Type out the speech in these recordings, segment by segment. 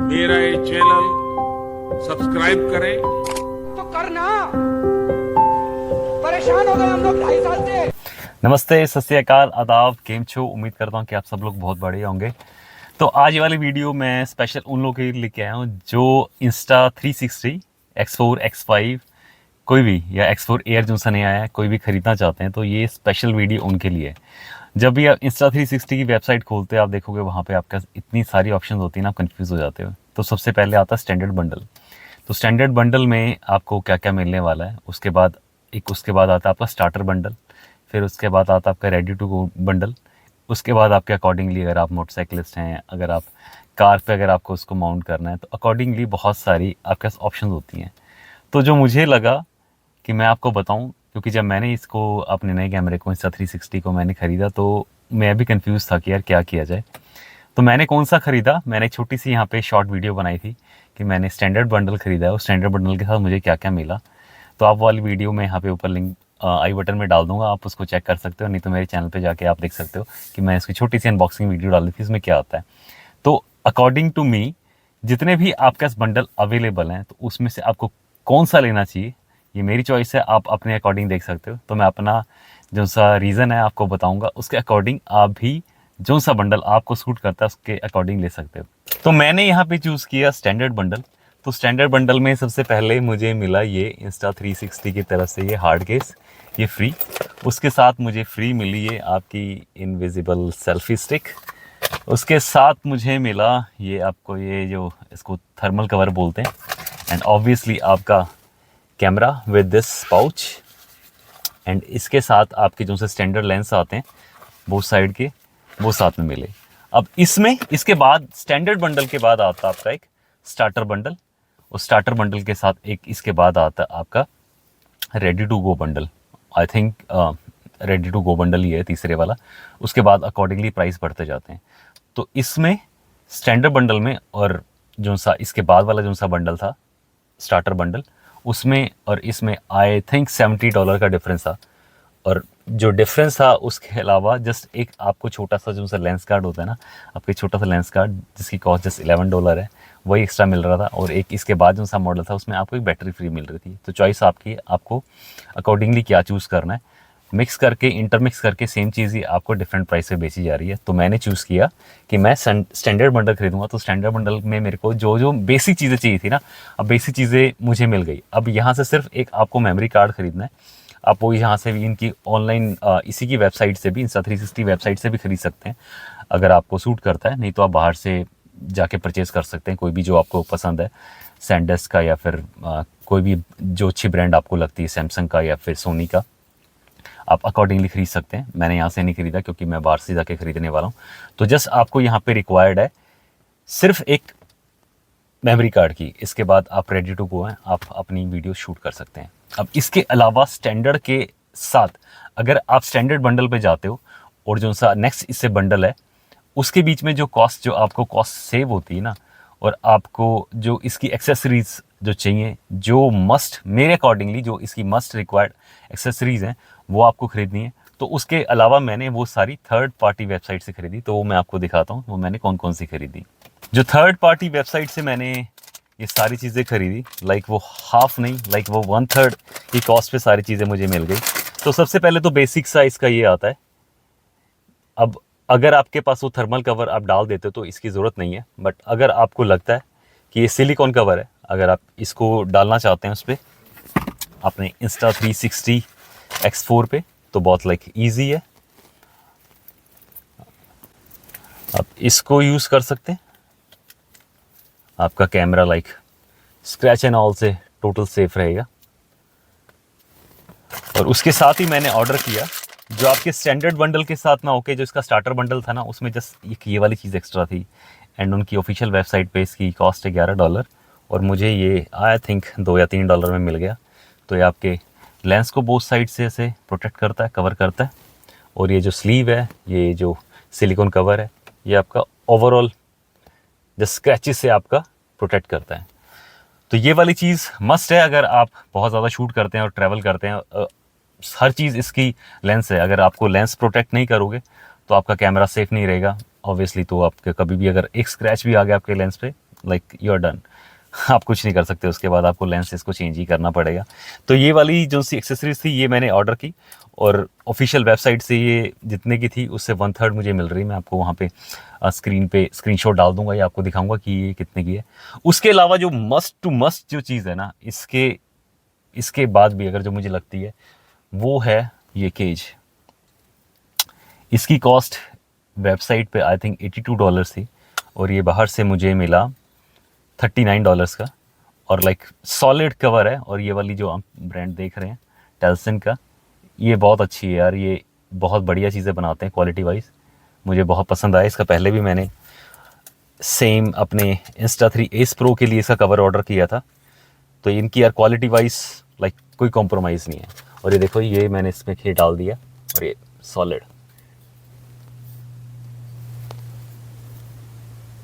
मेरा ये channel subscribe करें। तो करना, परेशान हो गए हम लोग 2.5 साल से। नमस्ते, सत श्री अकाल, आदाब, केम छो। उम्मीद करता हूँ कि आप सब लोग बहुत बढ़िया होंगे। तो आज ये वाली वीडियो मैं स्पेशल उन लोगों के लिए लेके आया हूँ जो Insta360 X4 X5 कोई भी या X4 एयर जो सा नहीं आया है, कोई भी ख़रीदना चाहते हैं तो ये स्पेशल वीडियो उनके लिए। जब भी आप Insta360 की वेबसाइट खोलते हैं आप देखोगे वहाँ पे आपका इतनी सारी ऑप्शन होती है ना, आप कन्फ्यूज़ हो जाते हो। तो सबसे पहले आता है स्टैंडर्ड बंडल। तो स्टैंडर्ड बंडल में आपको क्या क्या मिलने वाला है, उसके बाद आता है आपका स्टार्टर बंडल, फिर उसके बाद आता है आपका रेडी टू गो बंडल। उसके बाद आपके अकॉर्डिंगली अगर आप मोटरसाइकिलिस्ट हैं, अगर आप कार पे अगर आपको उसको माउंट करना है तो अकॉर्डिंगली बहुत सारी आपके पास ऑप्शन होती हैं। तो जो मुझे लगा कि मैं आपको बताऊं, क्योंकि जब मैंने इसको अपने नए कैमरे को Insta360 को मैंने ख़रीदा तो मैं भी कंफ्यूज था कि यार क्या किया जाए। तो मैंने कौन सा ख़रीदा, मैंने एक छोटी सी यहाँ पे शॉर्ट वीडियो बनाई थी कि मैंने स्टैंडर्ड बंडल ख़रीदा है, उस स्टैंडर्ड बंडल के साथ मुझे क्या क्या मिला। तो आप वाली वीडियो में यहाँ पे ऊपर लिंक आई बटन में डाल दूंगा, आप उसको चेक कर सकते हो, नहीं तो मेरे चैनल पे जाके आप देख सकते हो कि मैं इसकी छोटी सी अनबॉक्सिंग वीडियो डाली थी, इसमें क्या आता है। तो अकॉर्डिंग टू मी जितने भी आपके पास बंडल अवेलेबल हैं तो उसमें से आपको कौन सा लेना चाहिए ये मेरी चॉइस है, आप अपने अकॉर्डिंग देख सकते हो। तो मैं अपना जो सा रीज़न है आपको बताऊंगा, उसके अकॉर्डिंग आप भी जो सा बंडल आपको सूट करता है उसके अकॉर्डिंग ले सकते हो। तो मैंने यहाँ पे चूज़ किया स्टैंडर्ड बंडल। तो स्टैंडर्ड बंडल में सबसे पहले मुझे मिला ये Insta360 की तरफ से ये हार्ड केस, ये फ्री। उसके साथ मुझे फ्री मिली है आपकी इनविजिबल सेल्फी स्टिक। उसके साथ मुझे मिला ये आपको ये जो इसको थर्मल कवर बोलते हैं, एंड ऑब्वियसली आपका camera with this pouch. And इसके साथ आपके जो से स्टैंडर्ड लेंस आते हैं बोथ साइड के, वो साथ में मिले। अब इसमें इसके बाद स्टैंडर्ड बंडल के बाद आता है आपका एक स्टार्टर बंडल, और स्टार्टर बंडल के साथ एक इसके बाद आता है आपका ready to go bundle. I think ready to go bundle ही है तीसरे वाला। उसके बाद अकॉर्डिंगली प्राइस बढ़ते जाते हैं। तो इसमें स्टैंडर्ड बंडल में और जो सा इसके बाद वाला जो सा बंडल था स्टार्टर बंडल, उसमें और इसमें आई थिंक $70 का डिफरेंस था। और जो डिफरेंस था उसके अलावा जस्ट एक आपको छोटा सा जो सा लेंस कार्ड होता है ना, आपके छोटा सा लेंस कार्ड जिसकी कॉस्ट जस्ट $11 है, वही एक्स्ट्रा मिल रहा था। और एक इसके बाद जो सा मॉडल था उसमें आपको एक बैटरी फ्री मिल रही थी। तो चॉइस आपकी, आपको अकॉर्डिंगली क्या चूज़ करना है। मिक्स करके इंटरमिक्स करके सेम चीज़ ही आपको डिफरेंट प्राइस पे बेची जा रही है। तो मैंने चूज़ किया कि मैं स्टैंडर्ड बंडल खरीदूंगा। तो स्टैंडर्ड बंडल में मेरे को जो जो बेसिक चीज़ें चाहिए थी ना, अब बेसिक चीज़ें मुझे मिल गई। अब यहाँ से सिर्फ एक आपको मेमोरी कार्ड खरीदना है। आप वो यहाँ से भी इनकी ऑनलाइन इसी की वेबसाइट से भी, Insta360 वेबसाइट से भी खरीद सकते हैं अगर आपको सूट करता है। नहीं तो आप बाहर से जाके परचेज़ कर सकते हैं, कोई भी जो आपको पसंद है, सैनडिस्क का या फिर कोई भी जो अच्छी ब्रांड आपको लगती है, सैमसंग का या फिर सोनी का, आप अकॉर्डिंगली खरीद सकते हैं। मैंने यहाँ से नहीं खरीदा क्योंकि मैं बाहर से जाके खरीदने वाला हूँ। तो जस्ट आपको यहाँ पे रिक्वायर्ड है सिर्फ एक मेमोरी कार्ड की। इसके बाद आप रेडी टू गो हैं, आप अपनी वीडियो शूट कर सकते हैं। अब इसके अलावा स्टैंडर्ड के साथ अगर आप स्टैंडर्ड बंडल पे जाते हो और जो सा नेक्स्ट इससे बंडल है उसके बीच में जो कॉस्ट, जो आपको कॉस्ट सेव होती है ना, और आपको जो इसकी एक्सेसरीज जो चाहिए, जो मस्ट मेरे अकॉर्डिंगली जो इसकी मस्ट रिक्वायर्ड एक्सेसरीज़ हैं वो आपको ख़रीदनी है। तो उसके अलावा मैंने वो सारी थर्ड पार्टी वेबसाइट से ख़रीदी। तो वो मैं आपको दिखाता हूँ वो मैंने कौन कौन सी ख़रीदी। जो थर्ड पार्टी वेबसाइट से मैंने ये सारी चीज़ें ख़रीदी, लाइक वो हाफ नहीं, लाइक वो 1/3 की कॉस्ट पे सारी चीज़ें मुझे मिल गई। तो सबसे पहले तो बेसिक साइज़ का ये आता है। अब अगर आपके पास वो थर्मल कवर आप डाल देते हो तो इसकी ज़रूरत नहीं है, बट अगर आपको लगता है कि ये सिलिकॉन कवर है, अगर आप इसको डालना चाहते हैं उस पर अपने Insta360 X4 पे, तो बहुत लाइक ईजी है, आप इसको यूज़ कर सकते हैं। आपका camera like scratch and all से टोटल सेफ रहेगा। और उसके साथ ही मैंने ऑर्डर किया जो आपके स्टैंडर्ड बंडल के साथ ना होके जो इसका स्टार्टर बंडल था ना, उसमें जस्ट एक ये वाली चीज़ एक्स्ट्रा थी। एंड उनकी ऑफिशियल वेबसाइट पे इसकी कॉस्ट है $11 और मुझे ये आई थिंक $2 या $3 में मिल गया। तो ये आपके लेंस को बोथ साइड से ऐसे प्रोटेक्ट करता है, कवर करता है। और ये जो स्लीव है, ये जो सिलिकॉन कवर है, ये आपका ओवरऑल जो स्क्रैचेस से आपका प्रोटेक्ट करता है। तो ये वाली चीज़ मस्ट है अगर आप बहुत ज़्यादा शूट करते हैं और ट्रैवल करते हैं। हर चीज़ इसकी लेंस है, अगर आपको लेंस प्रोटेक्ट नहीं करोगे तो आपका कैमरा सेफ़ नहीं रहेगा ऑब्वियसली। तो आपके कभी भी अगर एक स्क्रैच भी आ गया आपके लेंस पे लाइक यू आर डन। आप कुछ नहीं कर सकते, उसके बाद आपको लेंस इसको चेंज ही करना पड़ेगा। तो ये वाली जो सी एक्सेसरीज थी ये मैंने ऑर्डर की, और ऑफिशियल वेबसाइट से ये जितने की थी उससे 1/3 मुझे मिल रही। मैं आपको वहाँ पे स्क्रीन पे स्क्रीनशॉट डाल दूंगा या आपको दिखाऊंगा कि ये कितने की है। उसके अलावा जो मस्ट टू मस्ट जो चीज़ है ना, इसके बाद भी अगर जो मुझे लगती है वो है ये केज। इसकी कॉस्ट वेबसाइट पे आई थिंक $82 थी, और ये बाहर से मुझे मिला $39 का। और लाइक सॉलिड कवर है, और ये वाली जो आप ब्रांड देख रहे हैं टेल्सन का, ये बहुत अच्छी है यार। ये बहुत बढ़िया चीज़ें बनाते हैं क्वालिटी वाइज, मुझे बहुत पसंद आया। इसका पहले भी मैंने सेम अपने Insta3 Ace Pro के लिए इसका कवर ऑर्डर किया था। तो इनकी यार क्वालिटी वाइज लाइक कोई कॉम्प्रोमाइज़ नहीं है। और ये देखो, ये मैंने इसमें खेल डाल दिया, और ये सॉलिड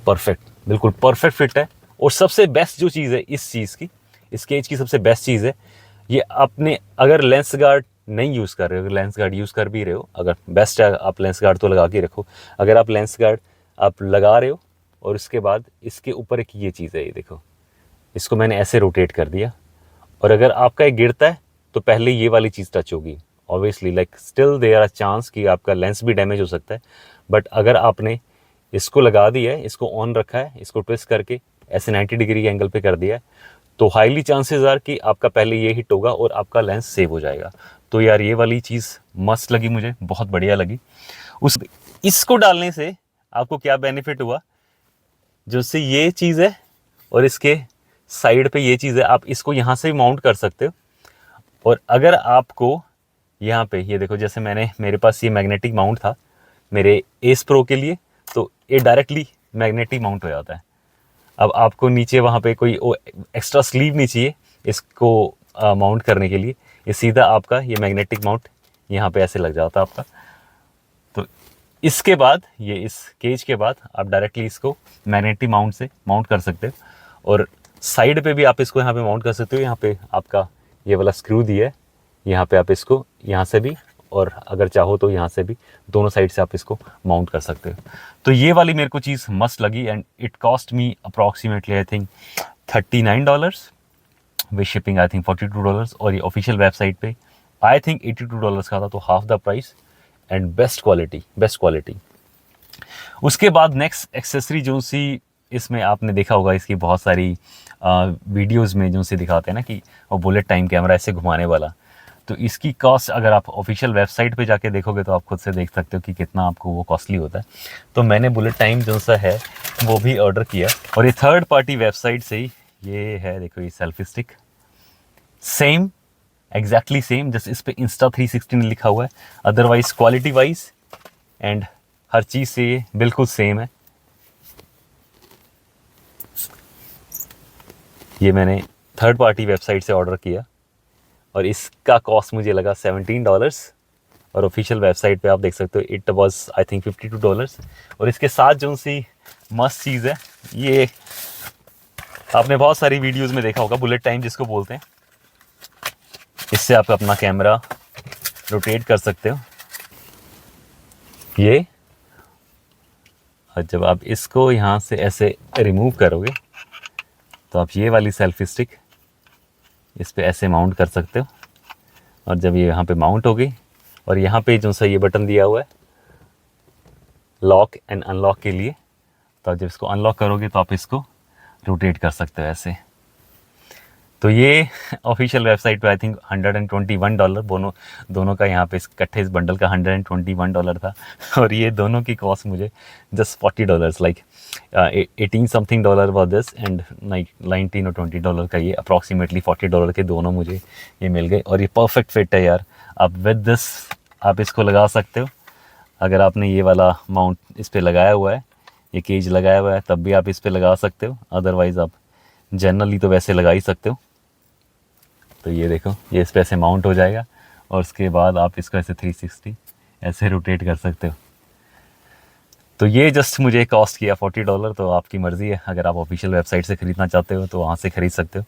परफेक्ट, बिल्कुल परफेक्ट फिट है। और सबसे बेस्ट जो चीज़ है इस चीज़ की, इस केज की सबसे बेस्ट चीज़ है, ये आपने अगर लेंस गार्ड नहीं यूज़ कर रहे हो, अगर लेंस गार्ड यूज़ कर भी रहे हो, अगर बेस्ट है आप लेंस गार्ड तो लगा के रखो। अगर आप लेंस गार्ड आप लगा रहे हो और उसके बाद इसके ऊपर एक ये चीज़ है, ये देखो, इसको मैंने ऐसे रोटेट कर दिया, और अगर आपका ये गिरता है तो पहले ये वाली चीज़ टच होगी obviously, like still there are chance कि आपका लेंस भी डैमेज हो सकता है। बट अगर आपने इसको लगा दिया है, इसको ऑन रखा है, इसको ट्विस्ट करके ऐसे 90 डिग्री के एंगल पे कर दिया है, तो हाईली चांसेस आर कि आपका पहले ये हिट होगा और आपका लेंस सेव हो जाएगा। तो यार ये वाली चीज़ मस्त लगी मुझे, बहुत बढ़िया लगी। इसको डालने से आपको क्या बेनिफिट हुआ, जो से ये चीज़ है और इसके साइड पे ये चीज़ है, आप इसको यहाँ से भी माउंट कर सकते हो। और अगर आपको यहाँ पे ये देखो, जैसे मेरे पास ये मैग्नेटिक माउंट था मेरे एस प्रो के लिए, तो ये डायरेक्टली मैग्नेटिक माउंट हो जाता है। अब आपको नीचे वहाँ पे कोई एक्स्ट्रा स्लीव नहीं चाहिए इसको माउंट करने के लिए, ये सीधा आपका ये मैग्नेटिक माउंट यहाँ पे ऐसे लग जाता है आपका। तो इसके बाद ये इस केज के बाद आप डायरेक्टली इसको मैग्नेटिक माउंट से माउंट कर सकते हो, और साइड पे भी आप इसको यहाँ पे माउंट कर सकते हो। यहाँ पे आपका ये वाला स्क्रू दिया है, यहाँ पे आप इसको यहाँ से भी, और अगर चाहो तो यहाँ से भी, दोनों साइड से आप इसको माउंट कर सकते हो। तो ये वाली मेरे को चीज़ मस्त लगी, and it cost me approximately I think $39 with shipping I think $42, और ये ऑफिशियल वेबसाइट पे आई थिंक $82 का था, तो half the price and best quality. उसके बाद नेक्स्ट एक्सेसरी जो सी इसमें आपने देखा होगा, इसकी बहुत सारी वीडियोज़ में जो से दिखाते हैं ना कि वो बुलेट टाइम कैमरा ऐसे घुमाने वाला, तो इसकी कॉस्ट अगर आप ऑफिशियल वेबसाइट पे जाके देखोगे तो आप खुद से देख सकते हो कि कितना आपको वो कॉस्टली होता है। तो मैंने बुलेट टाइम जो सा है वो भी ऑर्डर किया, और ये थर्ड पार्टी वेबसाइट से ही ये है। देखो ये selfie stick same, exactly same, just इस पर Insta360 लिखा हुआ है, अदरवाइज क्वालिटी वाइज एंड हर चीज़ से ये बिल्कुल सेम है। ये मैंने थर्ड पार्टी वेबसाइट से ऑर्डर किया, और इसका कॉस्ट मुझे लगा $17, और ऑफिशियल वेबसाइट पे आप देख सकते हो इट वाज आई थिंक $52। और इसके साथ जो सी मस्त चीज़ है, ये आपने बहुत सारी वीडियोस में देखा होगा, बुलेट टाइम जिसको बोलते हैं। इससे आप अपना कैमरा रोटेट कर सकते हो ये, और जब आप इसको यहाँ से ऐसे रिमूव करोगे तो आप ये वाली सेल्फी स्टिक इस पे ऐसे माउंट कर सकते हो। और जब ये यहाँ पे माउंट हो गई, और यहाँ पे जो सा ये बटन दिया हुआ है लॉक एंड अनलॉक के लिए, तो जब इसको अनलॉक करोगे तो आप इसको रोटेट कर सकते हो ऐसे। तो ये ऑफिशियल वेबसाइट पे आई थिंक $121 दोनों का, यहाँ पे इकट्ठे इस बंडल का $121 था, और ये दोनों की कॉस्ट मुझे just $40 like 18 something dollar was this, and 19 और $20 का ये अप्रॉक्सीमेटली $40 के दोनों मुझे ये मिल गए। और ये परफेक्ट फिट है यार, आप विद दिस आप इसको लगा सकते हो। अगर आपने ये वाला माउंट इस पर लगाया हुआ है, ये केज लगाया हुआ है, तब भी आप इस पर लगा सकते हो, अदरवाइज़ आप जनरली तो वैसे लगा ही सकते हो। तो ये देखो, ये इस पर ऐसे माउंट हो जाएगा, और उसके बाद आप इसको ऐसे 360 ऐसे रोटेट कर सकते हो। तो ये जस्ट मुझे कॉस्ट किया $40, तो आपकी मर्ज़ी है, अगर आप ऑफिशियल वेबसाइट से ख़रीदना चाहते हो तो वहाँ से ख़रीद सकते हो,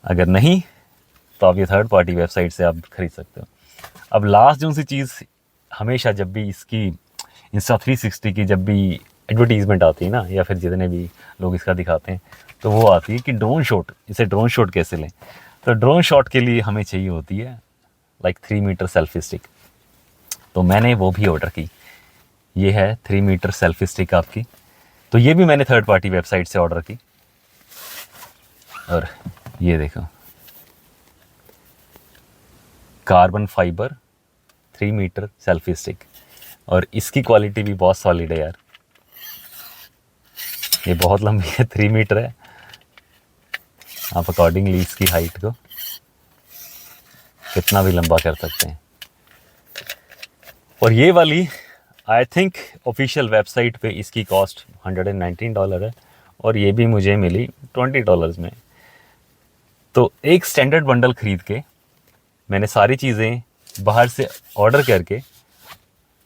अगर नहीं तो आप ये थर्ड पार्टी वेबसाइट से आप ख़रीद सकते हो। अब लास्ट जो सी चीज़ हमेशा जब भी इसकी Insta360 की जब भी एडवर्टीजमेंट आती है ना, या फिर जितने भी लोग इसका दिखाते हैं, तो वो आती है कि ड्रोन शॉट, इसे ड्रोन शॉट कैसे लें। तो ड्रोन शॉट के लिए हमें चाहिए होती है लाइक 3 मीटर सेल्फी स्टिक। तो मैंने वो भी ऑर्डर की। ये है 3 मीटर सेल्फी स्टिक आपकी। तो ये भी मैंने थर्ड पार्टी वेबसाइट से ऑर्डर की। और ये देखो, carbon fibre 3 metre selfie stick, और इसकी क्वालिटी भी बहुत सॉलिड है यार। ये बहुत लंबी है, 3 मीटर है। आप अकॉर्डिंगली इसकी हाइट को कितना भी लंबा कर सकते हैं। और ये वाली आई थिंक ऑफिशियल वेबसाइट पे इसकी कॉस्ट $119 है, और ये भी मुझे मिली $20 में। तो एक स्टैंडर्ड बंडल ख़रीद के मैंने सारी चीज़ें बाहर से ऑर्डर करके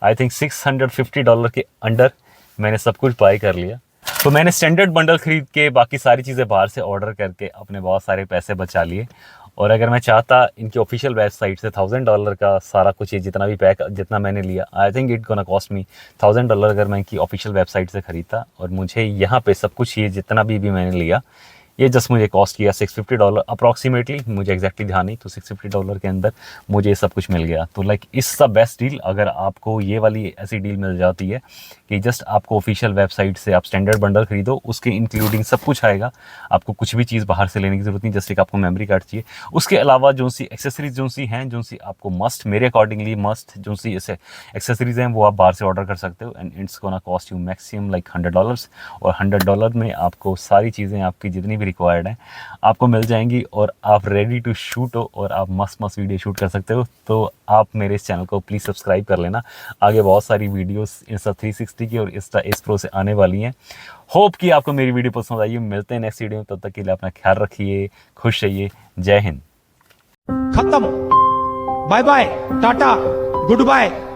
आई थिंक $650 के अंडर मैंने सब कुछ बाय कर लिया। तो मैंने स्टैंडर्ड बंडल ख़रीद के बाकी सारी चीज़ें बाहर से ऑर्डर करके अपने बहुत सारे पैसे बचा लिए। और अगर मैं चाहता इनकी ऑफिशियल वेबसाइट से $1000 का सारा कुछ, ये जितना भी पैक जितना मैंने लिया, I think it gonna cost me $1000 अगर मैं इनकी ऑफिशियल वेबसाइट से ख़रीदता। और मुझे यहाँ पे सब कुछ, ये जितना भी मैंने लिया, ये जस्ट मुझे कॉस्ट किया $650 अप्रॉक्सीमेटली, मुझे एग्जैक्टली ध्यान नहीं। तो $650 के अंदर मुझे ये सब कुछ मिल गया। तो लाइक इस द बेस्ट डील। अगर आपको ये वाली ऐसी डील मिल जाती है कि जस्ट आपको ऑफिशियल वेबसाइट से आप स्टैंडर्ड बंडल खरीदो, उसके इंक्लूडिंग सब कुछ आएगा, आपको कुछ भी चीज़ बाहर से लेने की ज़रूरत नहीं, जस्ट एक आपको मेमोरी कार्ड चाहिए। उसके अलावा जो सी एक्सेसरीज जो सी हैं, जो सी आपको मस्ट, मेरे अकॉर्डिंगली मस्ट जो सी ऐसे एक्सेसरीज हैं, वो आप बाहर से ऑर्डर कर सकते हो। And it's gonna cost you maximum like $100। और $100 में आपको सारी चीज़ें आपकी जितनी भी रिक्वायर्ड हैं आपको मिल जाएंगी, और आप रेडी टू शूट हो, और आप मस्त वीडियो शूट कर सकते हो। तो आप मेरे इस चैनल को प्लीज़ सब्सक्राइब कर लेना। आगे बहुत सारी वीडियोस Insta360 की और Insta Ace Pro से आने वाली हैं। होप कि आपको मेरी वीडियो पसंद आई। मिलते हैं नेक्स्ट वीडियो में, तब तक के लिए अपना ख्याल रखिए, खुश रहिए, जय हिंद। खत्म। Bye bye, tata, good bye.